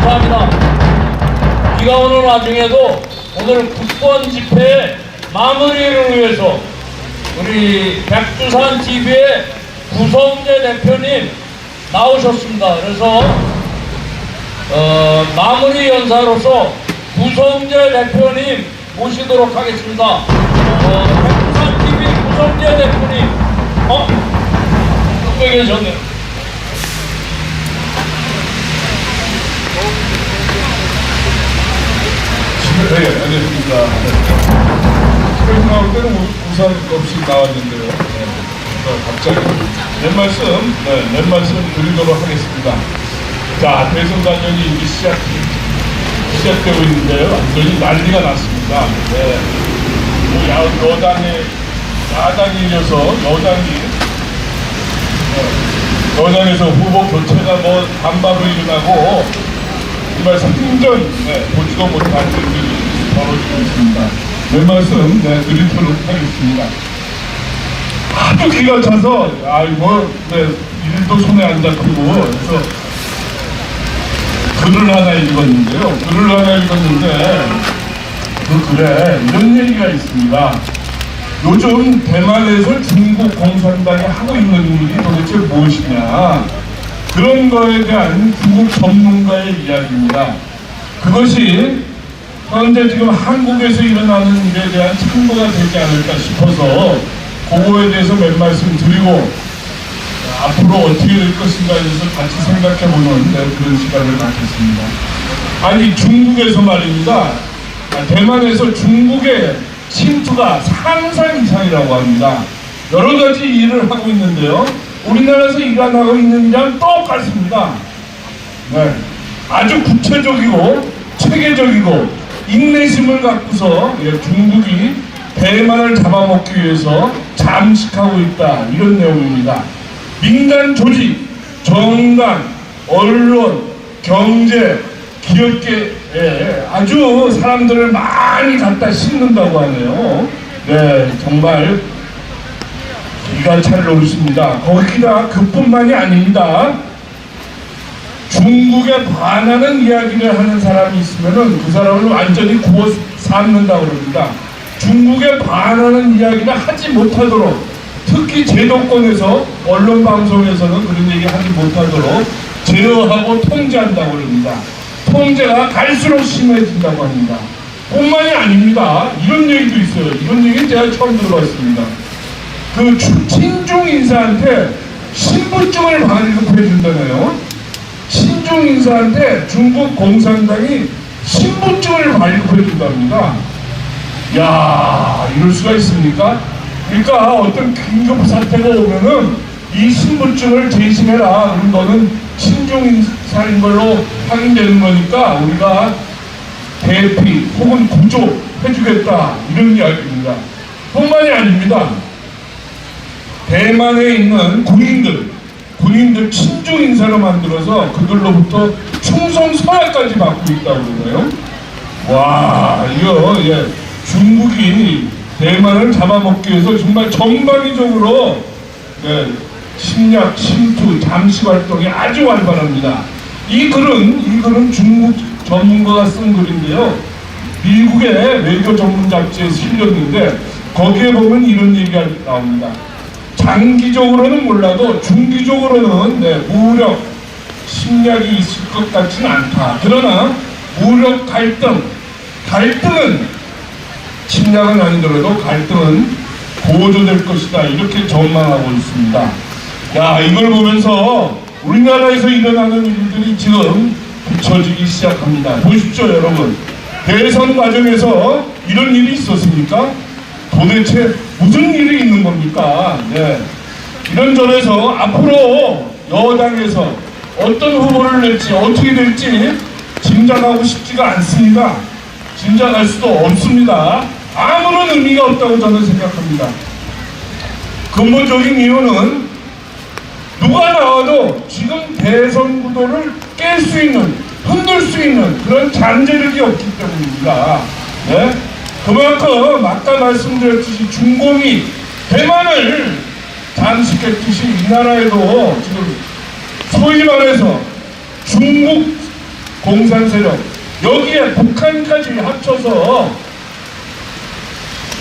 감사합니다. 비가 오는 와중에도 오늘 국권 집회 마무리를 위해서 우리 백두산 TV의 구성재 대표님 나오셨습니다. 그래서 마무리 연사로서 구성재 대표님 모시도록 하겠습니다. 백두산 TV 구성재 대표님, 옆에 계셨네요. 네, 알겠습니다. 집에서 나올 때는 우산 없이 나왔는데요. 갑자기 몇 말씀 드리도록 하겠습니다. 자, 대선 과정이 이제 시작되고 있는데요. 완전히 난리가 났습니다. 네. 야당이 이어서 여당에서 후보 교체가 반박으로 일어나고 정말 생전 보지도 못한 일들이 벌어지고 있습니다. 몇 말씀 드리도록 하겠습니다. 하도 기가 차서 일도 손에 안 잡히고 그래서 글을 하나 읽었는데요. 그 글에 이런 얘기가 있습니다. 요즘 대만에서 중국 공산당이 하고 있는 일이 도대체 무엇이냐, 그런 거에 대한 중국 전문가의 이야기입니다. 그것이 현재 지금 한국에서 일어나는 일에 대한 참고가 되지 않을까 싶어서 그거에 대해서 몇 말씀 드리고 앞으로 어떻게 될 것인가에 대해서 같이 생각해보는 그런 시간을 갖겠습니다. 아니, 중국에서 말입니다. 대만에서 중국의 침투가 상상 이상이라고 합니다. 여러 가지 일을 하고 있는데요. 우리나라에서 일어나고 있는 일이랑 똑같습니다. 아주 구체적이고 체계적이고 인내심을 갖고서 중국이 대만을 잡아먹기 위해서 잠식하고 있다, 이런 내용입니다. 민간 조직, 정당, 언론, 경제, 기업계에 아주 사람들을 많이 갖다 심는다고 하네요. 정말 기가 찰 노릇입니다. 거기다 그뿐만이 아닙니다. 중국에 반하는 이야기를 하는 사람이 있으면은 그 사람을 완전히 구워 삶는다고 그럽니다. 중국에 반하는 이야기를 하지 못하도록, 특히 제도권에서 언론 방송에서는 그런 얘기 하지 못하도록 제어하고 통제한다고 그럽니다. 통제가 갈수록 심해진다고 합니다. 뿐만이 아닙니다. 이런 얘기도 있어요. 이런 얘기 제가 처음 들어봤습니다. 그 친중 인사한테 신분증을 발급해준다네요. 친중 인사한테 중국 공산당이 신분증을 발급해준답니다. 야, 이럴 수가 있습니까? 그러니까 어떤 긴급 사태가 오면은 이 신분증을 제시해라. 그럼 너는 친중 인사인 걸로 확인되는 거니까 우리가 대피 혹은 구조 해주겠다, 이런 이야기입니다. 뿐만이 아닙니다. 대만에 있는 군인들 친중 인사로 만들어서 그들로부터 충성 서약까지 받고 있다고 그러네요. 와, 이거 중국이 대만을 잡아먹기 위해서 정말 전방위적으로 침략, 침투, 잠시 활동이 아주 활발합니다. 이 글은 중국 전문가가 쓴 글인데요. 미국의 외교 전문 잡지에 실렸는데 거기에 보면 이런 얘기가 나옵니다. 장기적으로는 몰라도 중기적으로는 무력 침략이 있을 것 같지는 않다. 그러나 무력 갈등은 침략은 아니더라도 갈등은 고조될 것이다, 이렇게 전망하고 있습니다. 야, 이걸 보면서 우리나라에서 일어나는 일들이 지금 비춰지기 시작합니다. 보십시오, 여러분. 대선 과정에서 이런 일이 있었습니까? 도대체 무슨 일이 있는 겁니까? 이런저래서 앞으로 여당에서 어떤 후보를 낼지 어떻게 될지 짐작하고 싶지가 않습니다. 짐작할 수도 없습니다. 아무런 의미가 없다고 저는 생각합니다. 근본적인 이유는 누가 나와도 지금 대선 구도를 깰 수 있는, 흔들 수 있는 그런 잠재력이 없기 때문입니다. 그만큼 아까 말씀드렸듯이 중공이 대만을 잠식했듯이 이 나라에도 지금 소위 말해서 중국 공산 세력, 여기에 북한까지 합쳐서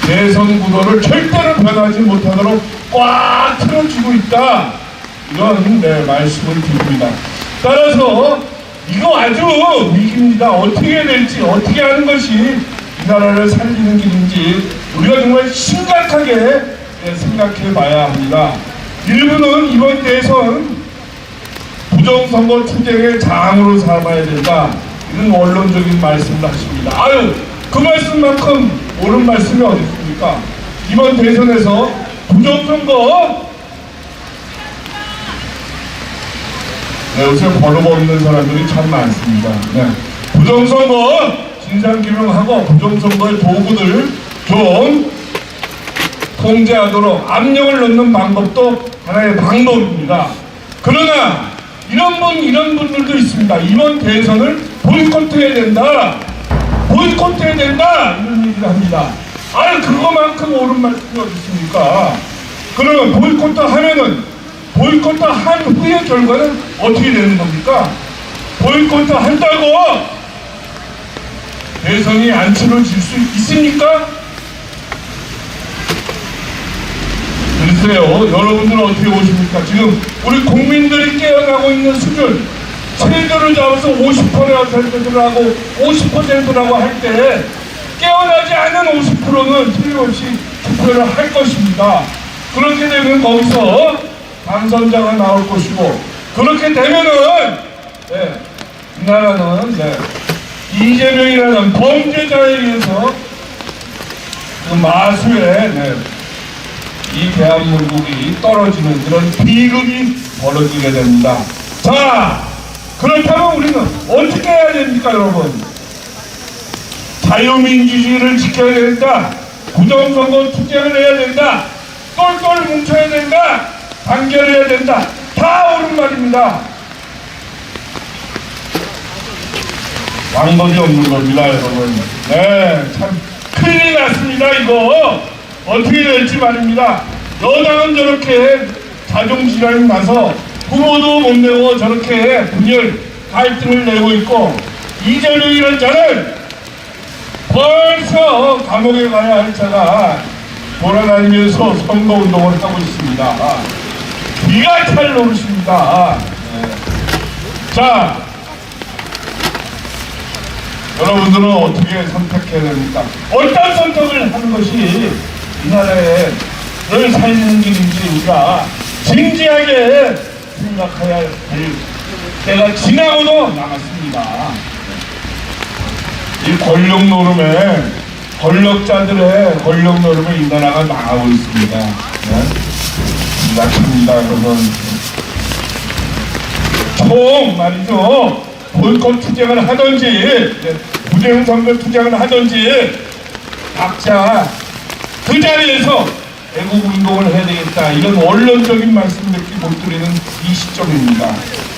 대선 구도를 절대로 변하지 못하도록 꽉 틀어주고 있다. 이런 말씀을 드립니다. 따라서 이거 아주 위기입니다. 어떻게 해야 될지, 어떻게 하는 것이 이 나라를 살리는 길인지 우리가 정말 심각하게 생각해 봐야 합니다. 일부는 이번 대선 부정선거 투쟁의 장으로 삼아야 된다. 이런 원론적인 말씀을 하십니다. 아유, 그 말씀만큼 옳은 말씀이 어디 있습니까? 이번 대선에서 부정선거, 요새 번호가 없는 사람들이 참 많습니다. 부정선거 진상규명하고 부정선거의 도구들 좀 통제하도록 압력을 넣는 방법도 하나의 방법입니다. 그러나 이런 분들도 있습니다. 이번 대선을 보이콧해야 된다. 보이콧해야 된다. 이런 얘기를 합니다. 아유, 그거만큼 옳은 말씀이 어디 있습니까? 그러면 보이콧 하면은 보이콧 한 후의 결과는 어떻게 되는 겁니까? 보이콧 한다고 대선이 안 치러질 수 있습니까? 글쎄요, 여러분들은 어떻게 보십니까? 지금 우리 국민들이 깨어나고 있는 수준, 세조를 잡아서 50%라고 50%라고 할 때 깨어나지 않은 50%는 틀림없이 투표를 할 것입니다. 그렇게 되면 거기서 당선자가 나올 것이고, 그렇게 되면은 이 나라는 이재명이라는 범죄자에 의해서 그 마수에 이 대한민국이 떨어지는 그런 비극이 벌어지게 됩니다. 자, 그렇다면 우리는 어떻게 해야 됩니까, 여러분? 자유민주주의를 지켜야 된다. 부정선거 투쟁을 해야 된다. 똘똘 뭉쳐야 된다. 단결해야 된다. 다 옳은 말입니다. 방법이 없는 겁니다, 여러분. 참 큰일 났습니다, 이거. 어떻게 될지 말입니다. 여당은 저렇게 자존질환이 나서 후보도 못 내고 저렇게 분열, 갈등을 내고 있고, 이재명이라는 자는 벌써 감옥에 가야 할 자가 돌아다니면서 선거운동을 하고 있습니다. 기가 찰 노릇입니다. 자, 여러분들은 어떻게 선택해야 됩니까? 어떤 선택을 하는 것이 이 나라를 살리는 길인지 우리가 진지하게 생각해야 할 때가 지나고도 남았습니다. 이 권력 노름에, 권력자들의 권력 노름에 이 나라가 나가고 있습니다. 약합니다, 여러분. 총 말이죠. 보이콧 투쟁을 하든지, 부정선거 투쟁을 하든지, 각자 그 자리에서 애국운동을 해야 되겠다. 이런 원론적인 말씀밖에 못 드리는 이 시점입니다.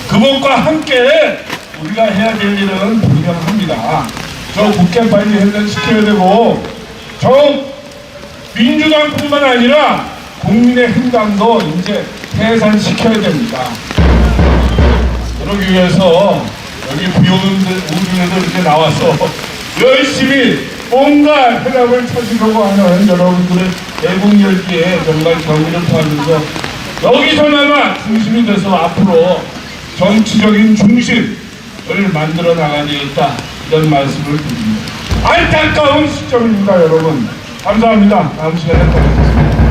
그것과 함께 우리가 해야 될 일은 분명합니다. 저 국회 빨리 해산시켜야 되고, 저 민주당뿐만 아니라 국민의힘당도 이제 해산시켜야 됩니다. 그러기 위해서 여기 비 오는 우중에도 이렇게 나와서 열심히 뭔가 해답을 찾으려고 하는 여러분들의 애국 열기에 정말 경의를 표하면서 여기서나마 중심이 돼서 앞으로 정치적인 중심을 만들어 나가야 되겠다, 이런 말씀을 드립니다. 안타까운 시점입니다, 여러분. 감사합니다. 다음 시간에 뵙겠습니다.